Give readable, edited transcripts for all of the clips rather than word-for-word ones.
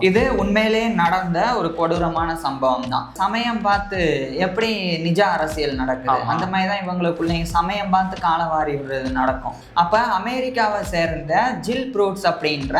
இது உண்மையிலே நடந்த ஒரு கொடூரமான சம்பவம் தான். சமயம் பார்த்து எப்படி நிஜ அரசியல் நடக்குது அந்த மாதிரிதான் இவங்களுக்குள்ளேயும் சமயம் பார்த்து காலவாரி விடுறது நடக்கும். அப்ப அமெரிக்காவை சேர்ந்த ஜில் ப்ரூட்ஸ் அப்படின்ற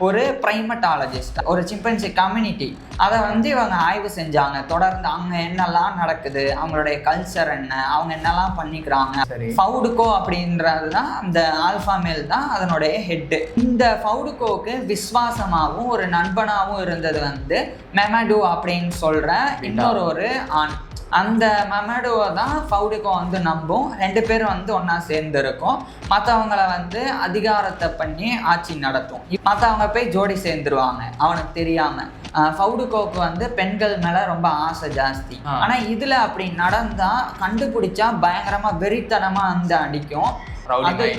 ஒரு பிரைமட்டாலஜிஸ்ட், ஒரு சிம்பன்சி கம்யூனிட்டி, அதை இவங்க ஆய்வு செஞ்சாங்க. தொடர்ந்து அங்கே என்னெல்லாம் நடக்குது, அவங்களுடைய கல்ச்சர் என்ன, அவங்க என்னெல்லாம் பண்ணிக்கிறாங்க. ஃபவுடுகோ அப்படின்றது தான் அந்த ஆல்ஃபா மேல் தான் அதனுடைய ஹெட்டு. இந்த ஃபவுடுகோவுக்கு விசுவாசமாகவும் ஒரு நண்பனாகவும் இருந்தது மெமடு அப்படின்னு சொல்ற இன்னொரு ஆண். அந்த மெமடோவை தான் ஃபவுடுகோ நம்பும். 2 பேரும் ஒன்றா சேர்ந்து இருக்கும். மற்றவங்களை அதிகாரத்தை பண்ணி ஆட்சி நடத்தும். மற்றவங்க போய் ஜோடி சேர்ந்துருவாங்க அவனுக்கு தெரியாம. ஃபவுடுகோவுக்கு பெண்கள் மேல ரொம்ப ஆசை ஜாஸ்தி. ஆனா இதுல அப்படி நடந்தா கண்டுபிடிச்சா பயங்கரமா வெறித்தனமா அடிக்கும்.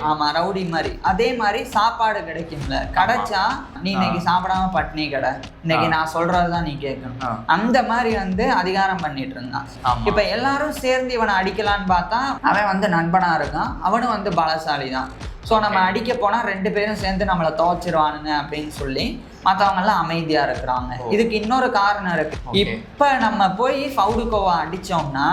ஆமா, ரவுடி மாதிரி. அதே மாதிரி சாப்பாடு கிடைக்கும்ல, கிடைச்சா நீ இன்னைக்கு சாப்பிடாம பட்னி கடை, இன்னைக்கு நான் சொல்றதுதான் நீ கேட்கணும். அந்த மாதிரி அதிகாரம் பண்ணிட்டு இருந்தான். இப்ப எல்லாரும் சேர்ந்து இவனை அடிக்கலான்னு பார்த்தா அவன் நண்பனா இருக்கான், அவனும் பலசாலி தான். ஸோ நம்ம அடிக்க போனா 2 பேரும் சேர்ந்து நம்மளை துவச்சிருவானுங்க அப்படின்னு சொல்லி மற்றவங்க எல்லாம் அமைதியா இருக்கிறாங்க. இதுக்கு இன்னொரு காரணம் இருக்கு. இப்ப நம்ம போய் ஃபவுடுகோவை அடிச்சோம்னா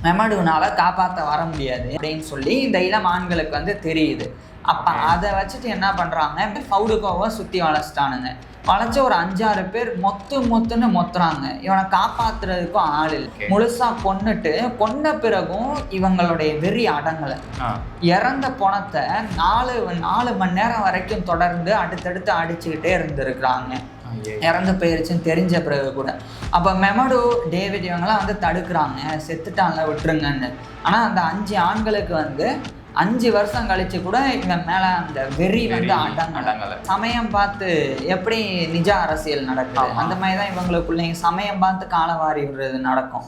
மெமடுனால காப்பாற்ற வர முடியாது அப்படின்னு சொல்லி இந்த இளம் ஆண்களுக்கு தெரியுது. அப்ப அதை வச்சுட்டு என்ன பண்றாங்க, ஃபவுடுகோவை சுத்தி வளைச்சிட்டானுங்க. வளைச்ச ஒரு 5-6 பேர் மொத்துன்னு மொத்துறாங்க. இவனை காப்பாத்துறதுக்கும் ஆள் இல்லை. முழுசா கொன்ன பிறகும் இவங்களுடைய வெறி அடங்கலை. இறந்த பணத்தை 4 மணி நேரம் வரைக்கும் தொடர்ந்து அடுத்தடுத்து அடிச்சுக்கிட்டே இருந்திருக்கிறாங்க. இறந்து போயிருச்சுன்னு தெரிஞ்ச பிறகு கூட. அப்போ மெமடு, டேவிட் இவங்கெல்லாம் தடுக்கிறாங்க, செத்துட்டான்ல விட்டுருங்கன்னு. ஆனால் அந்த 5 ஆண்களுக்கு 5 வருஷம் கழிச்சு கூட இவன் மேல அந்த வெறி அடங்கல. சமயம் பார்த்து எப்படி நிஜ அரசியல் நடக்குது அந்த மாதிரிதான் இவங்களுக்குள்ளேயும் சமயம் பார்த்து காலவாரி விடுறது நடக்கும்.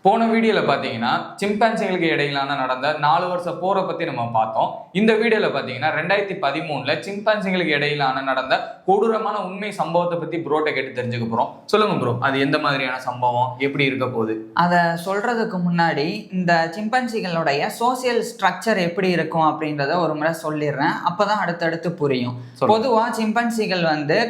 போன வீடியோவில் பார்த்தீங்கன்னா சிம்பான்சிகளுக்கு இடையிலான நடந்த 4 வருஷ போரை பற்றி நம்ம பார்த்தோம். இந்த வீடியோவில் பார்த்தீங்கன்னா 2013 சிம்பான்சிகளுக்கு இடையிலான நடந்த கொடூரமான உண்மை சம்பவத்தை பற்றி ப்ரோட்ட கேட்டு தெரிஞ்சுக்க போகிறோம். சொல்லுங்க ப்ரோ, அது எந்த மாதிரியான சம்பவம், எப்படி இருக்க போகுது? அதை சொல்றதுக்கு முன்னாடி இந்த சிம்பான்சிகளுடைய சோசியல் ஸ்ட்ரக்சர் எப்படி இருக்கும் அப்படின்றத ஒரு முறை சொல்லிடுறேன். அப்போதான் அடுத்தடுத்து புரியும். பொதுவாக சிம்பான்சிகள்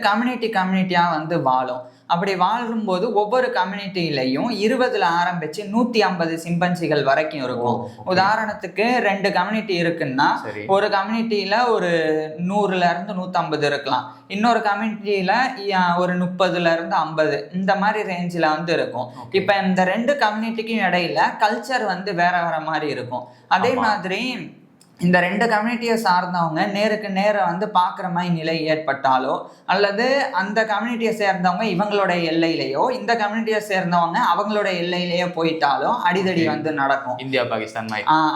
கம்யூனிட்டியாக வாழும். அப்படி வாழும்போது ஒவ்வொரு கம்யூனிட்டியிலையும் 20ல் ஆரம்பிச்சு 150 சிம்பன்சிகள் வரைக்கும் இருக்கும். உதாரணத்துக்கு 2 கம்யூனிட்டி இருக்குன்னா ஒரு கம்யூனிட்டியில ஒரு 100ல இருந்து 150 இருக்கலாம். இன்னொரு கம்யூனிட்டியில ஒரு 30ல இருந்து 50 இந்த மாதிரி ரேஞ்சில் இருக்கும். இப்ப இந்த 2 கம்யூனிட்டிக்கும் இடையில கல்ச்சர் வேற வேற மாதிரி இருக்கும். அதே மாதிரி இந்த 2 கம்யூனிட்டியை சார்ந்தவங்க நேருக்கு நேர பார்க்குற மாதிரி நிலை ஏற்பட்டாலோ, அல்லது அந்த கம்யூனிட்டியை சேர்ந்தவங்க இவங்களுடைய எல்லையிலையோ, இந்த கம்யூனிட்டியை சேர்ந்தவங்க அவங்களோட எல்லையிலேயோ போயிட்டாலும் அடிதடி நடக்கும். இந்தியா பாகிஸ்தான்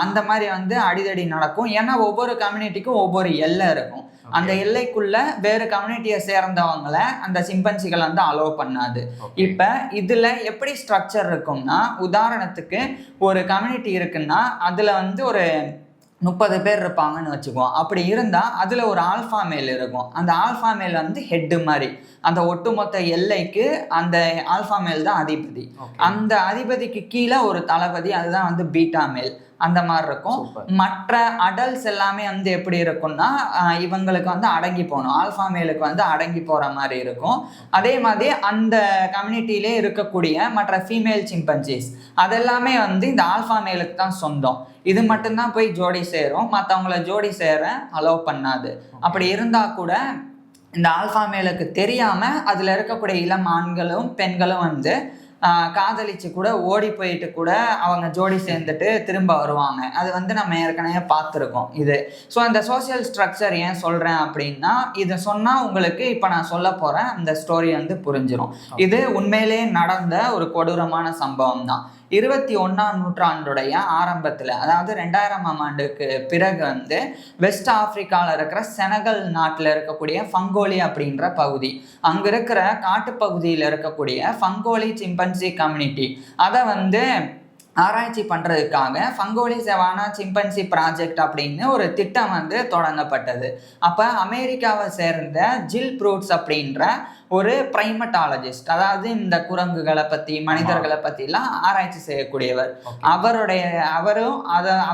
அந்த மாதிரி அடிதடி நடக்கும். ஏன்னா ஒவ்வொரு கம்யூனிட்டிக்கும் ஒவ்வொரு எல்லை இருக்கும். அந்த எல்லைக்குள்ள வேறு கம்யூனிட்டியை சேர்ந்தவங்களை அந்த சிம்பன்சிகள் அலோவ் பண்ணாது. இப்ப இதுல எப்படி ஸ்ட்ரக்சர் இருக்கும்னா, உதாரணத்துக்கு ஒரு கம்யூனிட்டி இருக்குன்னா அதுல ஒரு 30 பேர் இருப்பாங்கன்னு வச்சுக்குவோம். அப்படி இருந்தால் அதில் ஒரு ஆல்ஃபா மேல் இருக்கும். அந்த ஆல்ஃபா மேல் ஹெட்டு மாதிரி. அந்த ஒட்டுமொத்த எல்லைக்கு அந்த ஆல்ஃபா மேல் தான் அதிபதி. அந்த அதிபதிக்கு கீழே ஒரு தளபதி, அதுதான் பீட்டா மேல். அந்த மாதிரி இருக்கும். மற்ற அடல்ட்ஸ் எல்லாமே எப்படி இருக்கும்னா இவங்களுக்கு அடங்கி போகணும். ஆல்ஃபா மேலுக்கு அடங்கி போகிற மாதிரி இருக்கும். அதே மாதிரி அந்த கம்யூனிட்டியிலே இருக்கக்கூடிய மற்ற ஃபீமேல் சிம்பன்சிஸ் அதெல்லாமே இந்த ஆல்ஃபா மேலுக்கு தான் சொந்தம். இது மட்டும்தான் போய் ஜோடி சேரும், மற்றவங்கள ஜோடி சேர அலோவ் பண்ணாது. அப்படி இருந்தால் கூட இந்த ஆல்ஃபா மேலுக்கு தெரியாமல் அதில் இருக்கக்கூடிய இளம் ஆண்களும் பெண்களும் காதலிச்சு கூட ஓடி போயிட்டு கூட அவங்க ஜோடி சேர்ந்துட்டு திரும்ப வருவாங்க. அது நம்ம ஏற்கனவே பார்த்துருக்கோம் இது. ஸோ அந்த சோசியல் ஸ்ட்ரக்சர் ஏன் சொல்கிறேன் அப்படின்னா, இதை சொன்னால் உங்களுக்கு இப்போ நான் சொல்ல போகிறேன் அந்த ஸ்டோரி புரிஞ்சிடும். இது உண்மையிலே நடந்த ஒரு கொடூரமான சம்பவம் தான். 21ஆம் நூற்றாண்டுடைய ஆரம்பத்தில், அதாவது 2000ஆம் ஆண்டுக்கு பிறகு வெஸ்ட் ஆப்பிரிக்காவில் இருக்கிற செனகல் நாட்டில் இருக்கக்கூடிய ஃபங்கோலி அப்படின்ற பகுதி, அங்கே இருக்கிற காட்டுப்பகுதியில் இருக்கக்கூடிய ஃபங்கோலி சிம்பன்சி கம்யூனிட்டி அதை ஆராய்ச்சி பண்றதுக்காக ஃபங்கோலி செவானா சிம்பன்சி ப்ராஜெக்ட் அப்படின்னு ஒரு திட்டம் வந்து தொடங்கப்பட்டது. அப்ப அமெரிக்காவை சேர்ந்த ஜில் ப்ரூட்ஸ் அப்படின்ற ஒரு பிரைமட்டாலஜிஸ்ட், அதாவது இந்த குரங்குகளை பத்தி மனிதர்களை பத்திலாம் ஆராய்ச்சி செய்யக்கூடியவர்,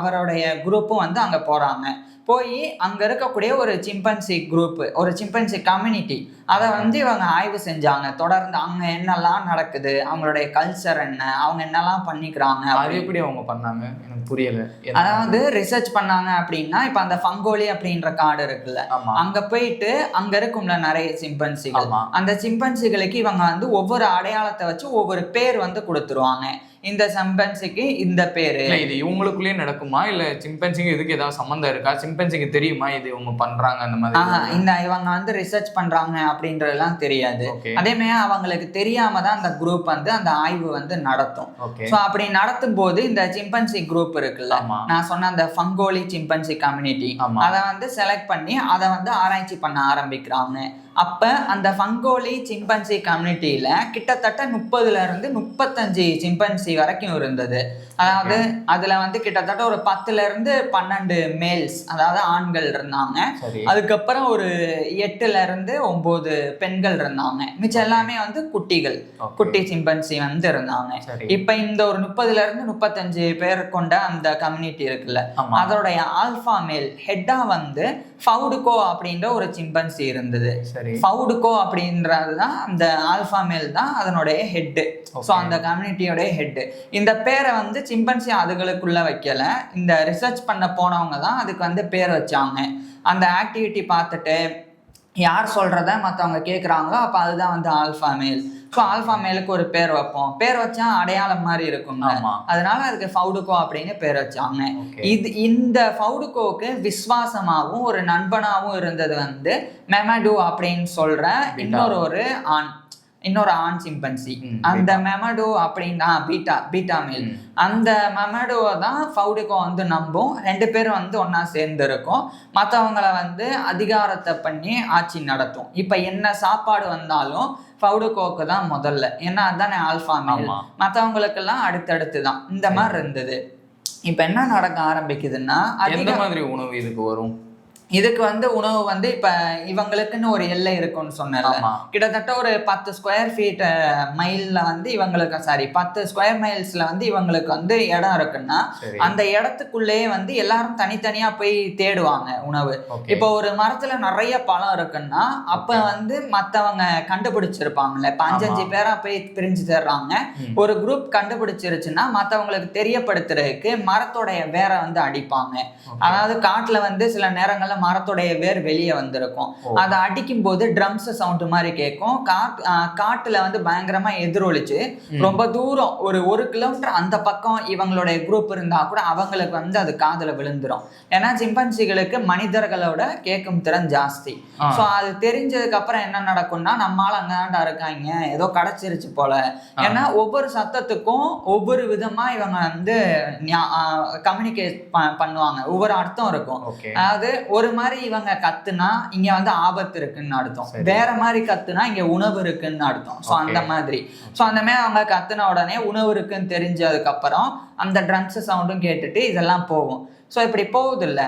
அவருடைய குரூப்பும் வந்து அங்க போறாங்க. போய் அங்க இருக்கக்கூடிய ஒரு சிம்பன்சி குரூப், ஒரு சிம்பன்சி கம்யூனிட்டி, அதை வந்து இவங்க ஆய்வு செஞ்சாங்க. தொடர்ந்து அங்க என்னெல்லாம் நடக்குது, அவங்களுடைய கல்ச்சர் என்ன, அவங்க என்னெல்லாம் பண்ணிக்கிறாங்க, அது எப்படி அவங்க பண்ணாங்க எனக்கு புரியல. அதாவது ரிசர்ச் பண்ணாங்க அப்படின்னா, இப்ப அந்த ஃபங்கோலி அப்படின்ற காடு இருக்குல்ல, அங்க போயிட்டு அங்க இருக்கும்ல நிறைய சிம்பன்சிகள், அந்த சிம்பன்சிகளுக்கு இவங்க வந்து ஒவ்வொரு அடையாளத்தை வச்சு ஒவ்வொரு பேர் வந்து கொடுத்துருவாங்க. இந்த சிம்பன்சிக்கு இந்த பேரு. இது இவங்களுக்குள்ளேயே நடக்குமா இல்ல சிம்பன்சிக்கு இதுக்கு ஏதாவது சம்பந்தம் இருக்கா? சிம்பன்சிக்கு தெரியுமா இது இவங்க பண்றாங்க அந்த மாதிரி? இந்த இவங்க வந்து ரிசர்ச் பண்றாங்க அப்படின்றதெல்லாம் தெரியாது. அதே மாதிரி அவங்களுக்கு தெரியாம தான் அந்த குரூப் வந்து அந்த ஆய்வு வந்து நடத்தும். ஸோ அப்படி நடத்தும் போது இந்த சிம்பன்சி குரூப் இருக்குல்ல, நான் சொன்ன அந்த ஃபங்கோலி சிம்பன்சி கம்யூனிட்டி, அதை வந்து செலக்ட் பண்ணி அதை வந்து ஆராய்ச்சி பண்ண ஆரம்பிக்கிறாங்க. அப்ப அந்த ஃபங்கோலி சிம்பன்சி கம்யூனிட்டியில கிட்டத்தட்ட 30ல இருந்து 35 சிம்பன்சி வரைக்கும் இருந்தது. அதாவது அதுல வந்து கிட்டத்தட்ட ஒரு 10ல இருந்து 12 மேல்ஸ், அதாவது ஆண்கள் இருந்தாங்க. அதுக்கப்புறம் ஒரு 8ல இருந்து 9 பெண்கள் இருந்தாங்க. மிச்சம் எல்லாமே வந்து குட்டிகள், குட்டி சிம்பன்சி வந்து இருந்தாங்க. இப்ப இந்த ஒரு 30ல இருந்து 35 பேர் கொண்ட அந்த கம்யூனிட்டி இருக்குல்ல, அதோடைய ஆல்பா மேல் ஹெட்டா வந்து ஃபவுடுகோ அப்படின்ற ஒரு சிம்பன்சி இருந்தது. ஃபவுடுகோ அப்படின்றதுதான் அந்த ஆல்பா மேல் தான் அதனுடைய ஹெட்டு. ஸோ அந்த கம்யூனிட்டியோடைய ஹெட்டு. இந்த பேரை வந்து சிம்பன்சி அதுகளுக்குள்ள வைக்கல, இந்த ரிசர்ச் பண்ண போனவங்க தான் அதுக்கு வந்து பேர் வச்சாங்க. அந்த ஆக்டிவிட்டி பார்த்துட்டு யார் சொல்றத மற்றவங்க கேட்குறாங்களோ அப்போ அதுதான் வந்து ஆல்பா மேல். ஸோ ஆல்பா மேலுக்கு ஒரு பேர் வைப்போம், பேர் வச்சா அடையாளம் மாதிரி இருக்கும், அதனால அதுக்கு ஃபவுடுகோ அப்படின்னு பேர் வச்சாங்க. இந்த ஃபவுடுகோவுக்கு விசுவாசமாகவும் ஒரு நண்பனாகவும் இருந்தது வந்து மெமடு அப்படின்னு சொல்ற இன்னொரு ஆண் சிம்பன்சி. அந்த மெமடோ அப்படின்னா பீட்டா மேல். அந்த மெமடோவை தான் ஃபவுடுகோ வந்து நம்பும். 2 பேரும் வந்து ஒன்னா சேர்ந்து இருக்கும், மற்றவங்களை வந்து அதிகாரத்தை பண்ணி ஆட்சி நடத்தும். இப்ப என்ன சாப்பாடு வந்தாலும் ஃபவுடுகோக்கு தான் முதல்ல, ஏன்னா அதுதானே ஆல்பா மேல், மற்றவங்களுக்கெல்லாம் அடுத்தடுத்து தான். இந்த மாதிரி இருந்தது. இப்ப என்ன நடக்க ஆரம்பிக்குதுன்னா, எந்த மாதிரி உணவு இதுக்கு வரும்? இதுக்கு வந்து உணவு வந்து இப்ப இவங்களுக்குன்னு ஒரு எல்லை இருக்கும்னு சொன்னல, கிட்டத்தட்ட ஒரு 10 ஸ்கொயர் ஃபீட் மைல்ல வந்து இவங்களுக்கு 10 ஸ்கொயர் மைல்ஸ்ல வந்து இவங்களுக்கு வந்து இடம் இருக்குன்னா, அந்த இடத்துக்குள்ளேயே வந்து எல்லாரும் தனித்தனியா போய் தேடுவாங்க உணவு. இப்போ ஒரு மரத்துல நிறைய பழம் இருக்குன்னா அப்ப வந்து மத்தவங்க கண்டுபிடிச்சிருப்பாங்கல்ல, இப்ப 5 பேரா போய் பிரிஞ்சு தேடுறாங்க. ஒரு குரூப் கண்டுபிடிச்சிருச்சுன்னா மத்தவங்களுக்கு தெரியப்படுத்துறதுக்கு மரத்தோடைய வேரை வந்து அடிப்பாங்க. அதாவது காட்டுல வந்து சில நேரங்கள்ல மரத்தோடைய வேர் வெளியே வந்திருக்கும், அதை அடிக்கும் போது ட்ரம்ஸ் சவுண்ட் மாதிரி கேட்கும். காட்டுல வந்து பயங்கரமா எதிரொலிச்சு ரொம்ப தூரம் ஒரு 1 கிலோமீட்டர் அந்த பக்கம் இவங்களுடைய குரூப் இருந்தா கூட அவங்களுக்கு வந்து அது காதுல விழுந்துரும். ஏன்னா சிம்பன்சிகளுக்கு மனிதர்களோட கேட்கும் திறன் ஜாஸ்தி. ஸோ அது தெரிஞ்சதுக்கு அப்புறம் என்ன நடக்கும்னா, நம்மளால அங்கதான்டா இருக்காங்க, ஏதோ கிடைச்சிருச்சு போல. ஏன்னா ஒவ்வொரு சத்தத்துக்கும் ஒவ்வொரு விதமா இவங்க வந்து கம்யூனிகேட் பண்ணுவாங்க, ஒவ்வொரு அர்த்தம் இருக்கும். அதாவது ஒரு மாதிரி இவங்க கத்துனா இங்க வந்து ஆபத்து இருக்குன்னு அர்த்தம், வேற மாதிரி கத்துனா இங்க உணவு இருக்குன்னு அர்த்தம். ஸோ அந்த மாதிரி அவங்க கத்துன உடனே உணவு இருக்குன்னு தெரிஞ்சதுக்கு அப்புறம் அந்த ட்ரம்ஸ் சவுண்டும் கேட்டுட்டு இதெல்லாம் போகும். ஸோ இப்படி போகுது இல்லை,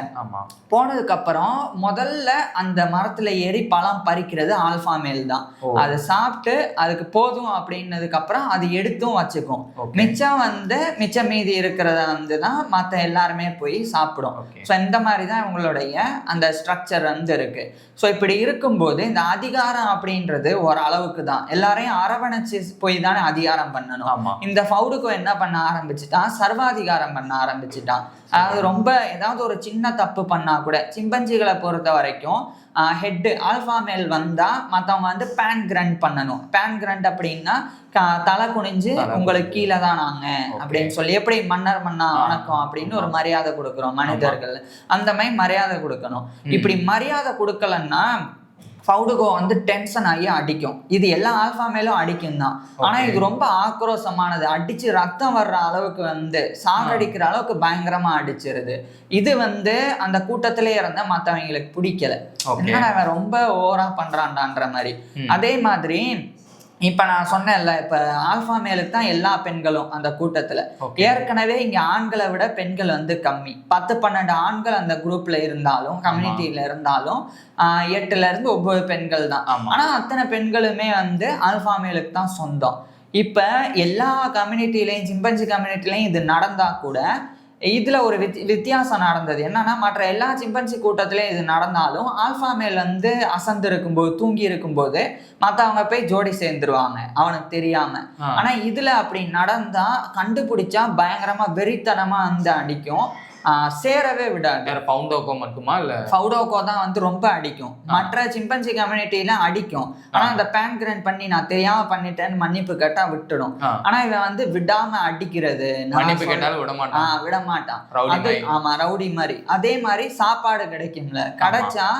போனதுக்கு அப்புறம் முதல்ல அந்த மரத்துல ஏறி பழம் பறிக்கிறது ஆல்பா மேல் தான். அது சாப்பிட்டு அதுக்கு போதும் அப்படின்னதுக்கு அப்புறம் அது எடுத்தும் வச்சுக்கும். மிச்சம் மீதி இருக்கிறத வந்து தான் மற்ற எல்லாருமே போய் சாப்பிடும். ஸோ இந்த மாதிரி தான் இவங்களுடைய அந்த ஸ்ட்ரக்சர் வந்து இருக்கு. ஸோ இப்படி இருக்கும்போது இந்த அதிகாரம் அப்படின்றது ஒரு அளவுக்கு தான், எல்லாரையும் அரவணைச்சு போய் தானே அதிகாரம் பண்ணணும். இந்த ஃபவுடுகோ என்ன பண்ண ஆரம்பிச்சுட்டான், சர்வாதிகாரம் பண்ண ஆரம்பிச்சுட்டான். அதாவது ரொம்ப ஏதாவது ஒரு சின்ன தப்பு பண்ணா கூட சிம்பன்சிகளை பொறுத்த வரைக்கும் ஹெட் ஆல்பா மேல் வந்தா மற்றவங்க வந்து பேன் கிரண்ட் பண்ணணும். பேன் கிரண்ட் அப்படின்னா தலை குனிஞ்சு உங்களுக்கு கீழே தான் நாங்க அப்படின்னு சொல்லி, எப்படி மன்னர் மன்னா வணக்கம் அப்படின்னு ஒரு மரியாதை கொடுக்குறோம் மனிதர்கள், அந்த மாதிரி மரியாதை கொடுக்கணும். இப்படி மரியாதை கொடுக்கலன்னா ஃபவுடுகோ வந்து டென்ஷன் ஆகி அடிக்கும். இது எல்லா ஆல்பா மேலும் அடிக்கும் தான், ஆனா இது ரொம்ப ஆக்ரோஷமானது, அடிச்சு ரத்தம் வர்ற அளவுக்கு வந்து சாகடிக்கிற அளவுக்கு பயங்கரமா அடிச்சிருது. இது வந்து அந்த கூட்டத்திலே இருந்த மற்றவங்களுக்கு பிடிக்கல, என்னடா அவன் ரொம்ப ஓவரா பண்றான்டான்ற மாதிரி. அதே மாதிரி இப்ப நான் சொன்னேன்ல, இப்ப ஆல்பா மேலுக்கு தான் எல்லா பெண்களும் அந்த கூட்டத்துல. ஏற்கனவே இங்க ஆண்களை விட பெண்கள் வந்து கம்மி. 10-12 ஆண்கள் அந்த குரூப்ல இருந்தாலும், கம்யூனிட்டியில இருந்தாலும் 8ல இருந்து 9 பெண்கள் தான். ஆனா அத்தனை பெண்களுமே வந்து ஆல்பா மேலுக்கு தான் சொந்தம். இப்ப எல்லா கம்யூனிட்டிலையும், சிம்பன்சி கம்யூனிட்டிலையும் இது நடந்தா கூட இதுல ஒரு வித்தியாசம் நடந்தது. என்னன்னா, மற்ற எல்லா சிம்பன்சி கூட்டத்திலயும் இது நடந்தாலும் ஆல்பா மேல் வந்து அசந்து இருக்கும்போது, தூங்கி இருக்கும்போது மத்தவங்க போய் ஜோடி சேர்ந்துருவாங்க அவனுக்கு தெரியாம. ஆனா இதுல அப்படி நடந்தா கண்டுபிடிச்சா பயங்கரமா வெறித்தனமா வந்து அடிக்கும். சேரவே விடாது. ஃபவுடோகோ மட்டுமா இல்ல? ஃபவுடோகோ தான் வந்து ரொம்ப அடிக்கும். மற்ற சிம்பன்சி கம்யூனிட்டில அடிக்கும். ஆனா அந்த பேன்கிரன் பண்ணி நான் தெரியாம பண்ணிட்டேன்னு மன்னிப்பு கேட்டா விட்டுடும். ஆனா இவன் வந்து விடாம அடிக்கிறது, மன்னிப்பு கேட்டாலும் விட மாட்டான். ஆமா, ரவுடி மாதிரி. அதே மாதிரி சாப்பாடு கிடைக்கும்ல, கிடைச்சா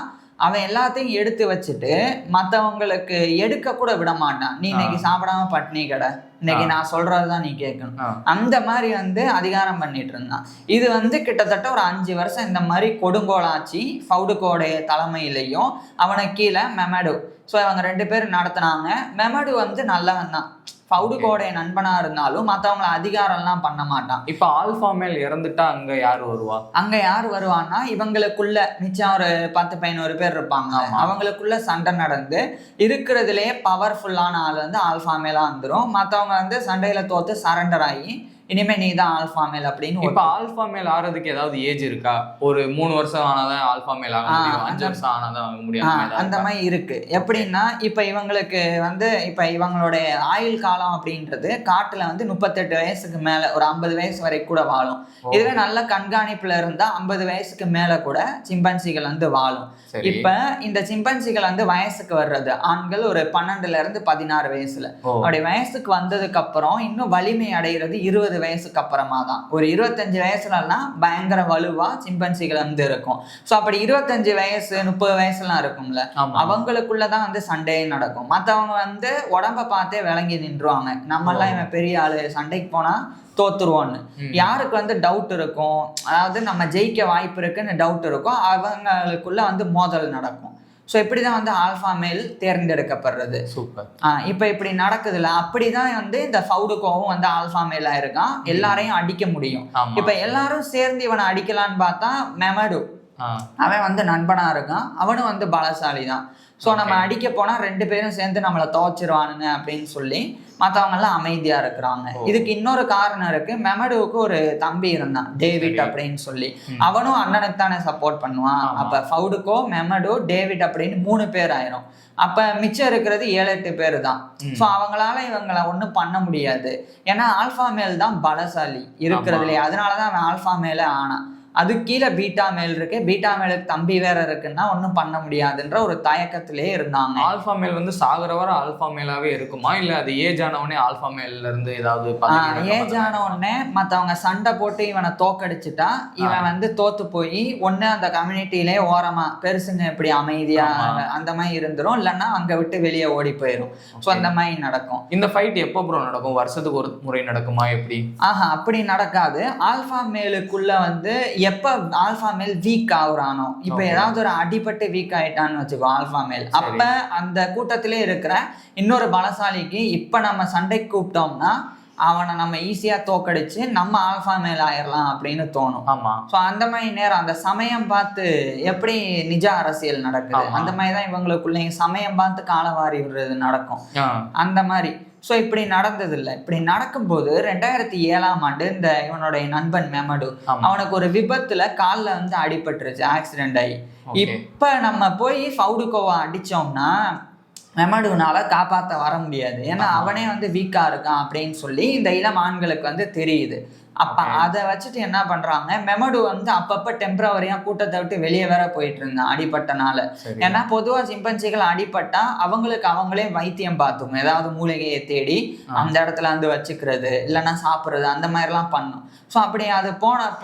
அவன் எல்லாத்தையும் எடுத்து வச்சுட்டு மற்றவங்களுக்கு எடுக்க கூட விட மாட்டான். நீ இன்னைக்கு சாப்பிடாம பட்னி கடை, இன்னைக்கு நான் சொல்றதுதான் நீ கேட்கணும். அந்த மாதிரி வந்து அதிகாரம் பண்ணிட்டு இருந்தான். இது வந்து கிட்டத்தட்ட ஒரு 5 வருஷம் இந்த மாதிரி கொடுங்கோலாச்சி ஃபவுடுகோடைய தலைமையிலையும் அவனுக்கு கீழே மெமடு. ஸோ இவங்க 2 பேரும் நடத்தினாங்க. மெமடு வந்து நல்லவன் தான், ஃபவுடுகோடைய நண்பனா இருந்தாலும் மற்றவங்களை அதிகாரம்லாம் பண்ண மாட்டான். இப்போ ஆல்பா மேல் இறந்துட்டா அங்க யாரு வருவா? அங்க யாரு வருவான்னா, இவங்களுக்குள்ள மிச்சம் ஒரு 10-11 பேர் இருப்பாங்க. அவங்களுக்குள்ள சண்டை நடந்து இருக்கிறதுலயே பவர்ஃபுல்லான ஆள் வந்து ஆல்பா மேலா வந்துடும். மற்றவங்க வந்து சண்டையில தோத்து சரண்டர் ஆகி இனிமே நீ தான் ஆல்பா மேல் அப்படின்னு. இப்ப ஆல்பா மேல் ஆறதுக்கு ஏதாவது ஏஜ் இருக்கா? ஒரு 3 வருஷம் ஆனாதான் ஆல்பா மேல் ஆக முடியும், 5 வருஷம் ஆனாதான் ஆக முடியும், அந்த மாதிரி இருக்கு. எப்படின்னா, இப்ப இவங்களுக்கு வந்து இப்ப இவங்களுடைய ஆயுள் காலம் அப்படின்றது காட்டுல வந்து 38 வயசுக்கு மேல ஒரு 50 வயசு வரை கூட வாழும். இதுவே நல்ல கண்காணிப்புல இருந்தா 50 வயசுக்கு மேல கூட சிம்பன்சிகள் வந்து வாழும். இப்ப இந்த சிம்பன்சிகள் வந்து வயசுக்கு வர்றது ஆண்கள் ஒரு 12ல இருந்து 16 வயசுல. அப்படி வயசுக்கு வந்ததுக்கு அப்புறம் இன்னும் வலிமை அடைகிறது 20 வயசுக்கு அப்புறமா தான். ஒரு 25 வயசுலலாம் பயங்கர வலுவா சிம்பன்சிகள் வந்து இருக்கும். ஸோ அப்படி 25 வயசு 30 வயசுலாம் இருக்கும்ல, அவங்களுக்குள்ளதான் வந்து சண்டையே நடக்கும். மற்றவங்க வந்து உடம்ப பார்த்தே விளங்கி நின்றுவாங்க. நம்மெல்லாம் இவன் பெரிய ஆளு, சண்டைக்கு போனா தோத்துருவோன்னு. யாருக்கு வந்து டவுட் இருக்கும், அதாவது நம்ம ஜெயிக்க வாய்ப்பு இருக்குன்னு டவுட் இருக்கும், அவங்களுக்குள்ள வந்து மோதல் நடக்கும். ஸோ இப்படிதான் வந்து ஆல்பா மேல் தேர்ந்தெடுக்கப்படுறது. சூப்பர். இப்ப இப்படி நடக்குதுல்ல, அப்படிதான் வந்து இந்த ஃபவுடுகோவும் வந்து ஆல்பா மேலா இருக்கான். எல்லாரையும் அடிக்க முடியும். இப்ப எல்லாரும் சேர்ந்து இவனை அடிக்கலான்னு பார்த்தா மெமடு அவன் வந்து நண்பனா இருக்கான், அவனும் வந்து பலசாலி தான். ஸோ நம்ம அடிக்க போனா 2 பேரும் சேர்ந்து நம்மளை துவச்சிருவானுங்க அப்படின்னு சொல்லி மற்றவங்க எல்லாம் அமைதியா இருக்கிறாங்க. இதுக்கு இன்னொரு காரணம் இருக்கு. மெமடுவுக்கு ஒரு தம்பி இருந்தான், டேவிட் அப்படின்னு சொல்லி. அவனும் அண்ணனுக்கு தானே சப்போர்ட் பண்ணுவான். அப்ப ஃபவுடுகோ, மெமடு, டேவிட் அப்படின்னு 3 பேர் ஆயிரும். அப்ப மிச்சம் இருக்கிறது 7-8 பேர் தான். ஸோ அவங்களால இவங்களை ஒன்றும் பண்ண முடியாது. ஏன்னா ஆல்பா மேல் தான் பலசாலி இருக்கிறதுலே. அதனாலதான் அவன் ஆல்பா மேல ஆனான். அது கீழே பீட்டா மேல் இருக்கு, பீட்டா மேலுக்கு தம்பி வேற இருக்குன்னா ஒன்றும் பண்ண முடியாதுன்ற ஒரு தயக்கத்திலே இருந்தாங்க. ஆல்பா மேல் வந்து சாகுற வர ஆல்பா மேலாவே இருக்குமா, இல்ல அது ஏஜ் ஆனவனே ஆல்பா மேல்ல இருந்து ஏதாவது ஏஜ் ஆன உடனே மற்றவங்க சண்டை போட்டு இவனை தோக்கடிச்சுட்டா இவன் வந்து தோத்து போய் ஒண்ணு அந்த கம்யூனிட்டிலே ஓரமா பெருசுங்க இப்படி அமைதியா அந்த மாதிரி இருந்துரும், இல்லைன்னா அங்க விட்டு வெளியே ஓடி போயிடும். ஸோ அந்த மாதிரி நடக்கும். இந்த ஃபைட் எப்போ ப்ரோ நடக்கும்? வருஷத்துக்கு ஒரு முறை நடக்குமா எப்படி? அப்படி நடக்காது. ஆல்பா மேலுக்குள்ள வந்து எப்ப ஆல்பா மேல் வீக் ஆகுறானோ, இப்ப ஏதாவது ஒரு அடிபட்டு வீக் ஆயிட்டான்னு வச்சுக்கோ ஆல்பா மேல், அப்ப அந்த கூட்டத்திலே இருக்கிற இன்னொரு பலசாலிக்கு இப்ப நம்ம சண்டைக்கு கூப்பிட்டோம்னா அவனை நம்ம ஈஸியா தோக்கடிச்சு நம்ம ஆல்பா மேல் ஆயிரலாம் அப்படின்னு தோணும். ஸோ அந்த மாதிரி நேரம் அந்த சமயம் பார்த்து எப்படி நிஜ அரசியல் நடக்குது, அந்த மாதிரிதான் இவங்களுக்குள்ள சமயம் பார்த்து காலவாரி விடுறது நடக்கும். அந்த மாதிரி. ஸோ இப்படி நடந்தது இல்லை. இப்படி நடக்கும்போது 2007ஆம் ஆண்டு இந்த இவனுடைய நண்பன் மெமடு அவனுக்கு ஒரு விபத்துல காலில் வந்து அடிபட்டுருச்சு, ஆக்சிடென்ட் ஆகி. இப்ப நம்ம போய் ஃபவுடுகோவை அடிச்சோம்னா மெமடுனால காப்பாற்ற வர முடியாது, ஏன்னா அவனே வந்து வீக்கா இருக்கான் அப்படின்னு சொல்லி இந்த இளம் ஆண்களுக்கு வந்து தெரியுது. அப்ப அதை வச்சுட்டு என்ன பண்றாங்க, மெமடு வந்து அப்பப்ப டெம்பரவரியா கூட்டத்தை விட்டு வெளியே வேற போயிட்டு இருந்தான் அடிபட்டனால. ஏன்னா பொதுவா சிம்பன்சிகள் அடிபட்டா அவங்களுக்கு அவங்களே வைத்தியம் பார்த்துக்கும், ஏதாவது மூலிகையை தேடி அந்த இடத்துல வந்து வச்சுக்கிறது, இல்லைன்னா சாப்பிட்றது, அந்த மாதிரிலாம் பண்ணும். ஸோ அப்படி அது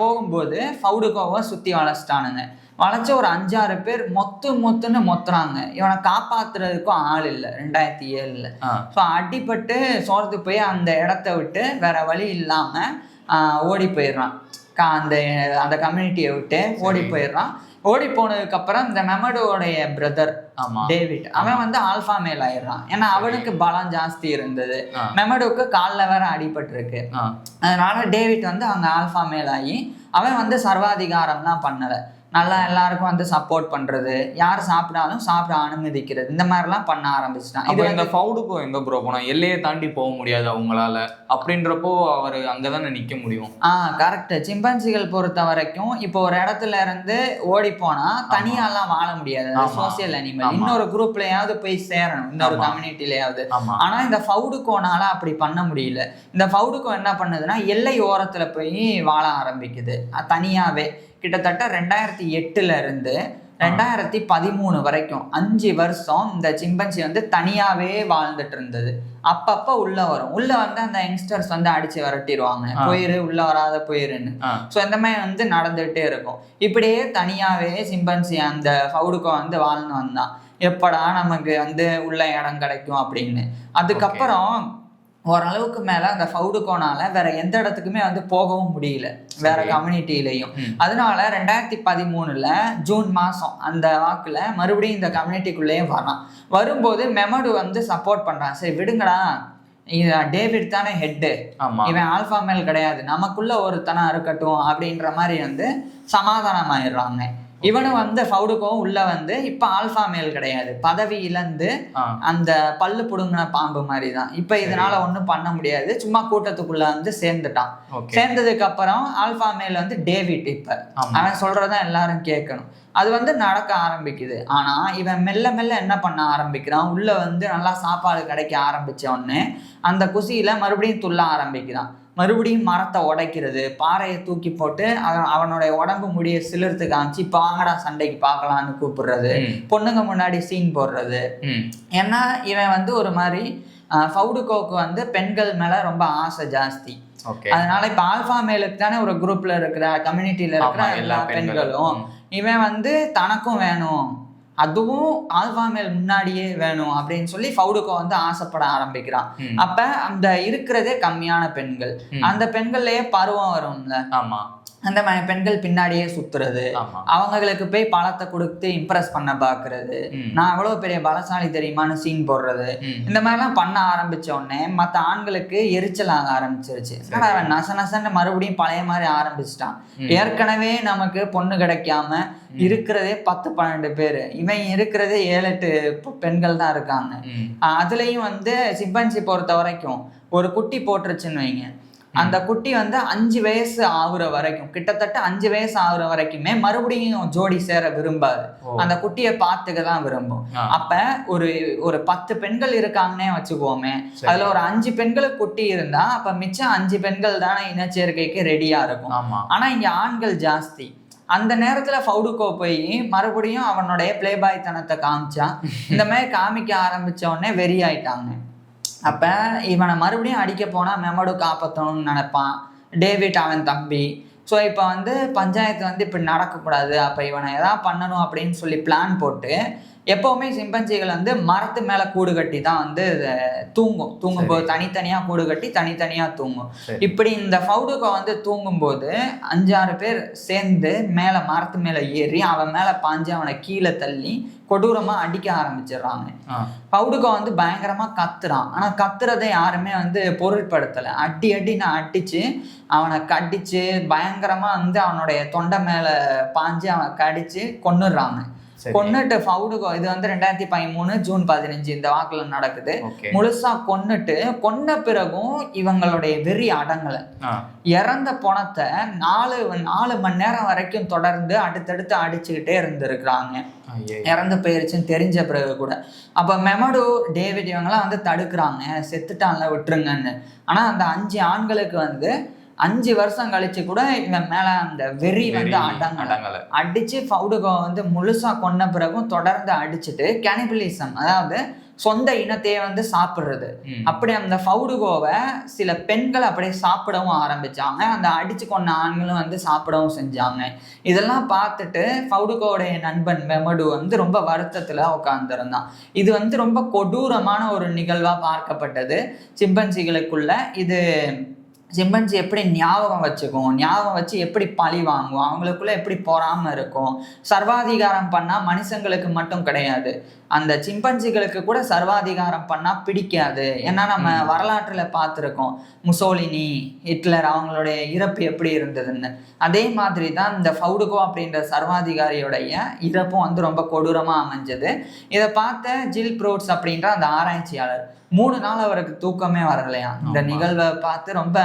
போகும்போது ஃபவுடுகோவை சுத்தி வளைச்சிட்டானுங்க. வளைச்ச ஒரு 5-6 பேர் மொத்துன்னு மொத்துறாங்க. இவனை காப்பாத்துறதுக்கும் ஆள் இல்லை 2007. ஸோ அடிபட்டு சோர்ந்து போய் அந்த இடத்த விட்டு வேற வழி இல்லாம ஓடி போயிடுறான். அந்த கம்யூனிட்டியை விட்டு ஓடி போயிடுறான். ஓடி போனதுக்கு அப்புறம் இந்த மெமடோடைய பிரதர் டேவிட் அவன் வந்து ஆல்பா மேல் ஆயிடுறான். ஏன்னா அவனுக்கு பலம் ஜாஸ்தி இருந்தது, மெமடோக்கு காலில் வேற அடிபட்டு இருக்கு. அதனால டேவிட் வந்து அவங்க ஆல்பா மேல் ஆகி அவன் வந்து சர்வாதிகாரம்லாம் பண்ணல, நல்லா எல்லாருக்கும் வந்து சப்போர்ட் பண்றது, யார் சாப்பிடாலும் சாப்பிட அனுமதிக்கிறது, இந்த மாதிரிலாம் பண்ண ஆரம்பிச்சிட்டான். இது இந்த ஃபவுடுக்கோ எங்க ப்ரோ போனா எல்லையை தாண்டி போக முடியாது அவங்களால, அப்படின்றப்போ அவர் அங்கதானே நிக்க முடியும். கரெக்ட். சிம்பன்சிகள் பொறுத்த வரைக்கும் இப்போ ஒரு இடத்துல இருந்து ஓடி போனா தனியாலாம் வாழ முடியாது, சோசியல் அனிமல். இன்னொரு குரூப்லயாவது போய் சேரணும், இன்னொரு கம்யூனிட்டிலயாவது. ஆனா இந்த ஃபவுடுக்கோனால அப்படி பண்ண முடியல. இந்த ஃபவுடுக்கோ என்ன பண்ணுதுன்னா எல்லை ஓரத்துல போய் வாழ ஆரம்பிக்குது தனியாவே. கிட்டத்தட்ட 2008 இருந்து 2013 வரைக்கும் 5 வருஷம் இந்த சிம்பன்சி வந்து தனியாவே வாழ்ந்துட்டு இருந்தது. அப்பப்ப உள்ள வரும், உள்ள வந்து அந்த யங்ஸ்டர்ஸ் வந்து அடிச்சு விரட்டிடுவாங்க, போயிரு உள்ள வராத போயிருன்னு. ஸோ இந்த மாதிரி வந்து நடந்துகிட்டே இருக்கும். இப்படியே தனியாவே சிம்பன்சி அந்த ஃபவுடுக்கோ வந்து வாழ்ந்து வந்தான், எப்படா நமக்கு வந்து உள்ள இடம் கிடைக்கும் அப்படின்னு. அதுக்கப்புறம் ஓரளவுக்கு மேல அந்த ஃபவுடுக்கோனால வேற எந்த இடத்துக்குமே வந்து போகவும் முடியல வேற கம்யூனிட்டிலையும். அதனால 2013 ஜூன் மாசம் அந்த வாக்குல மறுபடியும் இந்த கம்யூனிட்டிக்குள்ளேயே வரான். வரும்போது மெமடு வந்து சப்போர்ட் பண்றான், சரி விடுங்கடா, டேவிட் தானே ஹெட்டு, இவன் ஆல்பா மேல் கிடையாது, நமக்குள்ள ஒருத்தனா இருக்கட்டும் அப்படின்ற மாதிரி வந்து சமாதானம் ஆயிடுறாங்க. இவனும் வந்து ஃபவுடுக்கும் உள்ள வந்து இப்ப ஆல்பா மேல் கிடையாது, பதவி இழந்து அந்த பல்லு புடுங்கின பாம்பு மாதிரி தான். இப்ப இதனால ஒண்ணும் பண்ண முடியாது, சும்மா கூட்டத்துக்குள்ள வந்து சேர்ந்துட்டான். சேர்ந்ததுக்கு அப்புறம் ஆல்பா மேல் வந்து டேவிட், இப்ப அவன் சொல்றதான் எல்லாரும் கேட்கணும். அது வந்து நடக்க ஆரம்பிக்குது. ஆனா இவன் மெல்ல மெல்ல என்ன பண்ண ஆரம்பிக்கிறான், உள்ள வந்து நல்லா சாப்பாடு கிடைக்க ஆரம்பிச்ச உடனே அந்த குசியில மறுபடியும் துள்ள ஆரம்பிக்கிறான். மறுபடியும் மரத்தை உடைக்கிறது, பாறையை தூக்கி போட்டு அவனுடைய உடம்பு முடிய சிலிர்த்து காமிச்சு பாங்கடா சண்டைக்கு பார்க்கலான்னு கூப்பிடுறது, பொண்ணுங்க முன்னாடி சீன் போடுறது. ஏன்னா இவன் வந்து ஒரு மாதிரி ஃபவுடுக்கோக்கு வந்து பெண்கள் மேல ரொம்ப ஆசை ஜாஸ்தி. அதனால இப்ப ஆல்பா மேலுக்கு தானே ஒரு குரூப்ல இருக்கிற கம்யூனிட்டியில இருக்கிற எல்லா பெண்களும் இவன் வந்து தனக்கும் வேணும், அதுவும் ஆல்பா மேல் முன்னாடியே வேணும் அப்படின்னு சொல்லி ஃபவுடுக்கோ வந்து ஆசைப்பட ஆரம்பிக்கிறான். அப்ப அந்த இருக்கிறதே கம்மியான பெண்கள், அந்த பெண்கள்லயே பருவம் வரும்ல, அந்த மாதிரி பெண்கள் பின்னாடியே சுத்துறது, அவங்களுக்கு போய் பழத்தை கொடுத்து இம்ப்ரெஸ் பண்ண பாக்குறது, நான் எவ்வளவு பெரிய பலசாலி தெரியுமான்னு சீன் போடுறது, இந்த மாதிரிலாம் பண்ண ஆரம்பிச்ச உடனே மற்ற ஆண்களுக்கு எரிச்சல் ஆக ஆரம்பிச்சிருச்சு. அவன் நச நசன்னு மறுபடியும் பழைய மாதிரி ஆரம்பிச்சிட்டான். ஏற்கனவே நமக்கு பொண்ணு கிடைக்காம இருக்கிறதே 10-12 பேரு, இவன் இருக்கிறதே 7-8 பெண்கள் தான் இருக்காங்க. அதுலயும் வந்து சிம்பன்சி பொறுத்த வரைக்கும் ஒரு குட்டி போட்டுருச்சுன்னு வைங்க, அந்த குட்டி வந்து 5 வயசு ஆகுற வரைக்கும், கிட்டத்தட்ட 5 வயசு ஆகுற வரைக்குமே மறுபடியும் ஜோடி சேர விரும்பாது, அந்த குட்டியை பார்த்துக்க தான் விரும்பும். அப்ப ஒரு 10 பெண்கள் இருக்காங்கன்னே வச்சுக்கோமே, அதுல ஒரு 5 பெண்களுக்கு குட்டி இருந்தா அப்ப மிச்சம் 5 பெண்கள் தானே இனச்சேர்க்கைக்கு ரெடியா இருக்கும். ஆனா இங்க ஆண்கள் ஜாஸ்தி. அந்த நேரத்துல ஃபவுடுக்கோ போய் மறுபடியும் அவனுடைய பிளேபாய் தனத்தை காமிச்சான். இந்த மாதிரி காமிக்க ஆரம்பிச்ச உடனே வெறி ஆயிட்டாங்க. அப்ப இவனை மறுபடியும் அடிக்க போனா மெமடு காப்பாற்றணும்னு நினைப்பான், டேவிட் அவன் தம்பி. ஸோ இப்போ வந்து பஞ்சாயத்து வந்து இப்படி நடக்கக்கூடாது, அப்போ இவனை எதாவது பண்ணணும் அப்படின்னு சொல்லி பிளான் போட்டு எப்போவுமே சிம்பன்சிகள் வந்து மரத்து மேலே கூடு கட்டி தான் வந்து தூங்கும்போது தனித்தனியாக கூடு கட்டி தனித்தனியாக தூங்கும். இப்படி இந்த ஃபவுடுக்கோ வந்து தூங்கும்போது 5-6 பேர் சேர்ந்து மேலே மரத்து மேலே ஏறி அவன் மேலே பாஞ்சு அவனை கீழே தள்ளி கொடூரமாக அடிக்க ஆரம்பிச்சிடுறாங்க. ஃபவுடுக்கோ வந்து பயங்கரமாக கத்துறான். ஆனால் கத்துறதை யாருமே வந்து பொருட்படுத்தலை. அடின்னு அடித்து அவனை கடிச்சு பயங்கரமாக வந்து அவனுடைய தொண்டை மேலே பாஞ்சு அவனை கடிச்சு கொன்னுடுறாங்க. கொன்னுட்டு ஃபவுடுக்கோ, இது வந்து 2013 ஜூன் 15 இந்த வாக்குல நடக்குது. முழுசா கொன்ன பிறகும் இவங்களுடைய வெறி அடங்கலை. இறந்த பணத்தை 4 மணி நேரம் வரைக்கும் தொடர்ந்து அடுத்தடுத்து அடிச்சுக்கிட்டே இருந்திருக்கிறாங்க, இறந்து போயிருச்சுன்னு தெரிஞ்ச பிறகு கூட. அப்ப மெமடு, டேவிட் இவங்கெல்லாம் வந்து தடுக்கிறாங்க, செத்துட்டான்ல விட்டுருங்கன்னு. ஆனா அந்த 5 ஆண்களுக்கு வந்து 5 வருஷம் கழிச்சு கூட இவன் மேல அந்த வெறி வந்து அடங்கலை. அடிச்சு ஃபவுடுக்கோ வந்து முழுசா கொன்ன பிறகும் தொடர்ந்து அடிச்சுட்டு கேனிபலிசம், அதாவது சொந்த இனத்தையே வந்து சாப்பிடுறது. அப்படி அந்த ஃபவுடுகோவை சில பெண்கள் அப்படியே சாப்பிடவும் ஆரம்பிச்சாங்க, அந்த அடிச்சு கொண்ட ஆண்களும் வந்து சாப்பிடவும் செஞ்சாங்க. இதெல்லாம் பார்த்துட்டு ஃபவுடுகோவுடைய நண்பன் மெமடு வந்து ரொம்ப வருத்தத்துல உட்கார்ந்துருந்தான். இது வந்து ரொம்ப கொடூரமான ஒரு நிகழ்வா பார்க்கப்பட்டது சிம்பன்சிகளுக்குள்ள. இது சிம்பன்சி எப்படி ஞாபகம் வச்சுக்கும், ஞாபகம் வச்சு எப்படி பழி வாங்கும், அவங்களுக்குள்ள எப்படி பொறாம இருக்கும். சர்வாதிகாரம் பண்ணா மனுஷங்களுக்கு மட்டும் கிடையாது, அந்த சிம்பன்சிகளுக்கு கூட சர்வாதிகாரம் பண்ணா பிடிக்காது. ஏன்னா நம்ம வரலாற்றுல பார்த்துருக்கோம் முசோலினி, ஹிட்லர் அவங்களுடைய இறப்பு எப்படி இருந்ததுன்னு. அதே மாதிரி தான் இந்த ஃபவுடுகோ அப்படின்ற சர்வாதிகாரியோடைய இறப்பும் வந்து ரொம்ப கொடூரமா அமைஞ்சது. இதை பார்த்த ஜில் ப்ரோட்ஸ் அப்படின்ற அந்த ஆராய்ச்சியாளர் 3 நாள் அவருக்கு தூக்கமே வரலையா. இந்த நிகழ்வை பார்த்து ரொம்ப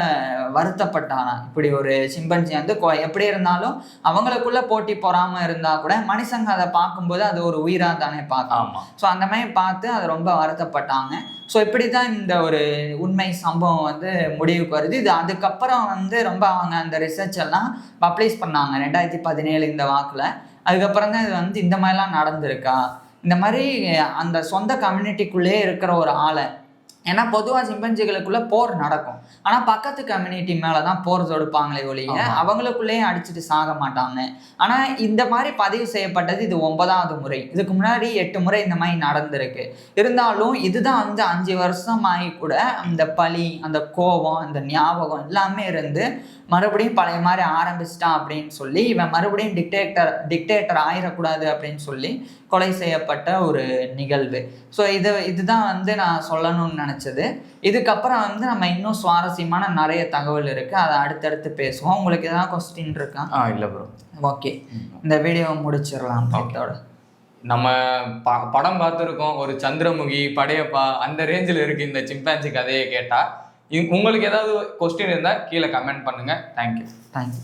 வருத்தப்பட்டாராம். இப்படி ஒரு சிம்பன்சி வந்து எப்படி இருந்தாலும் அவங்களுக்குள்ள போட்டி பொறாம இருந்தா கூட மனுஷங்க அதை பார்க்கும்போது அது ஒரு உயிரா தானே பார்க்கலாம். ஸோ அந்த மாதிரி பார்த்து அதை ரொம்ப வருத்தப்பட்டாங்க. ஸோ இப்படி தான் இந்த ஒரு உண்மை சம்பவம் வந்து முடிவுக்கு வருது. இது அதுக்கப்புறம் வந்து ரொம்ப அவங்க அந்த ரிசர்ச் எல்லாம் பப்ளிஷ் பண்ணாங்க 2017 இந்த வாக்கில். அதுக்கப்புறம் தான் இது வந்து இந்த மாதிரிலாம் நடந்திருக்கா, இந்த மாதிரி அந்த சொந்த கம்யூனிட்டிக்குள்ளே இருக்கிற ஒரு ஆளை, ஏன்னா பொதுவாக சிம்பன்சிகளுக்குள்ள போர் நடக்கும், ஆனால் பக்கத்து கம்யூனிட்டி மேலே தான் போர் தொடுப்பாங்களே ஒழிய அவங்களுக்குள்ளேயே அடிச்சுட்டு சாக மாட்டாங்க. ஆனால் இந்த மாதிரி பதிவு செய்யப்பட்டது இது 9வது முறை. இதுக்கு முன்னாடி 8 முறை இந்த மாதிரி நடந்திருக்கு. இருந்தாலும் இதுதான் வந்து 5 வருஷம் ஆகி கூட அந்த பழி, அந்த கோபம், அந்த ஞாபகம் எல்லாமே இருந்து மறுபடியும் பழைய மாதிரி ஆரம்பிச்சிட்டான் அப்படின்னு சொல்லி இவன் மறுபடியும் டிக்டேட்டர் ஆயிடக்கூடாது அப்படின்னு சொல்லி கொலை செய்யப்பட்ட ஒரு நிகழ்வு. ஸோ இதுதான் வந்து நான் சொல்லணும்னு நினச்சது. இதுக்கப்புறம் வந்து நம்ம இன்னும் சுவாரஸ்யமான நிறைய தகவல் இருக்குது, அதை அடுத்தடுத்து பேசுவோம். உங்களுக்கு எதாவது கொஸ்டின் இருக்கா? இல்லை ப்ரோ. ஓகே, இந்த வீடியோவை முடிச்சிடலாம். இதோட நம்ம படம் பார்த்துருக்கோம், ஒரு சந்திரமுகி, படையப்பா அந்த ரேஞ்சில் இருக்குது இந்த சிம்பான்சி கதையை கேட்டால். உங்களுக்கு ஏதாவது கொஸ்டின் இருந்தால் கீழே கமெண்ட் பண்ணுங்கள். தேங்க்யூ.